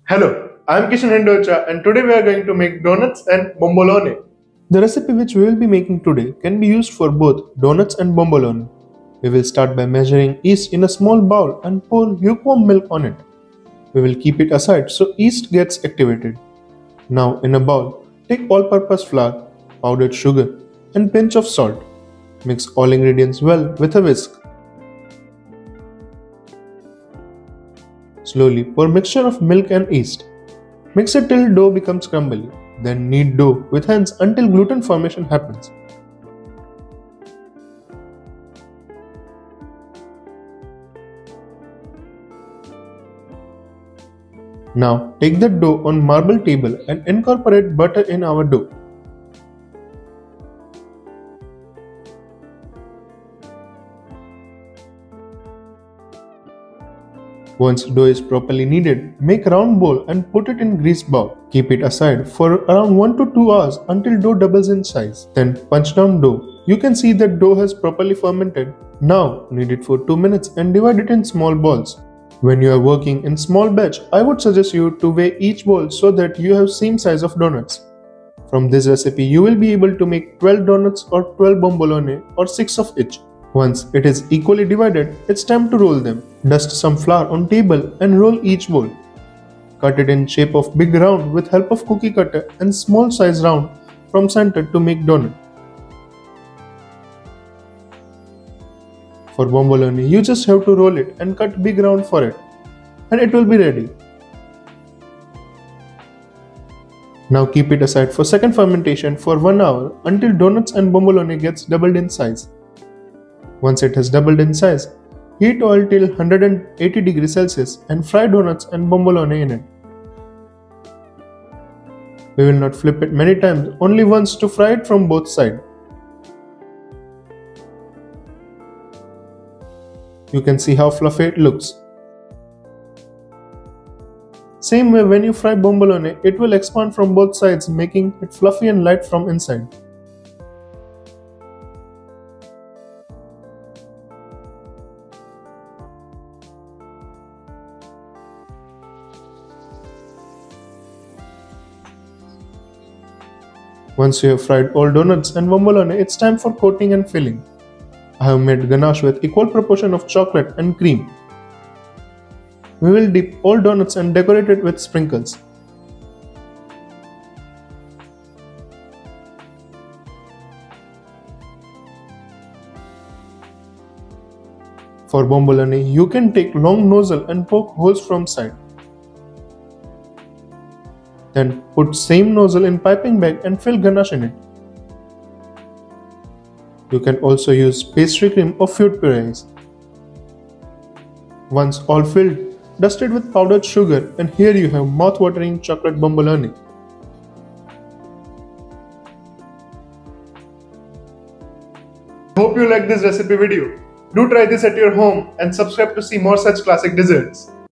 Hello, I am Kishan and today we are going to make donuts and bomboloni. The recipe which we will be making today can be used for both donuts and bomboloni. We will start by measuring yeast in a small bowl and pour lukewarm milk on it. We will keep it aside so yeast gets activated. Now in a bowl, take all-purpose flour, powdered sugar and pinch of salt. Mix all ingredients well with a whisk. Slowly pour mixture of milk and yeast. Mix it till dough becomes crumbly. Then knead dough with hands until gluten formation happens. Now take the dough on marble table and incorporate butter in our dough. Once dough is properly kneaded, make round bowl and put it in greased bowl. Keep it aside for around 1 to 2 hours until dough doubles in size. Then punch down dough. You can see that dough has properly fermented. Now knead it for 2 minutes and divide it in small balls. When you are working in small batch, I would suggest you to weigh each bowl so that you have same size of donuts. From this recipe, you will be able to make 12 donuts or 12 bomboloni or 6 of each. Once it is equally divided, it's time to roll them. Dust some flour on table and roll each bowl. Cut it in shape of big round with help of cookie cutter and small size round from center to make donut. For bomboloni, you just have to roll it and cut big round for it, and it will be ready. Now keep it aside for second fermentation for 1 hour until donuts and bomboloni gets doubled in size. Once it has doubled in size, heat oil till 180 degrees Celsius and fry donuts and bomboloni in it. We will not flip it many times, only once to fry it from both sides. You can see how fluffy it looks. Same way, when you fry bomboloni, it will expand from both sides, making it fluffy and light from inside. Once you have fried all donuts and bomboloni, it's time for coating and filling. I have made ganache with equal proportion of chocolate and cream. We will dip all donuts and decorate it with sprinkles. For bomboloni, you can take long nozzle and poke holes from side. Then put same nozzle in piping bag and fill ganache in it. You can also use pastry cream or fruit purees. Once all filled, dust it with powdered sugar and here you have mouth-watering chocolate bomboloni. Hope you like this recipe video. Do try this at your home and subscribe to see more such classic desserts.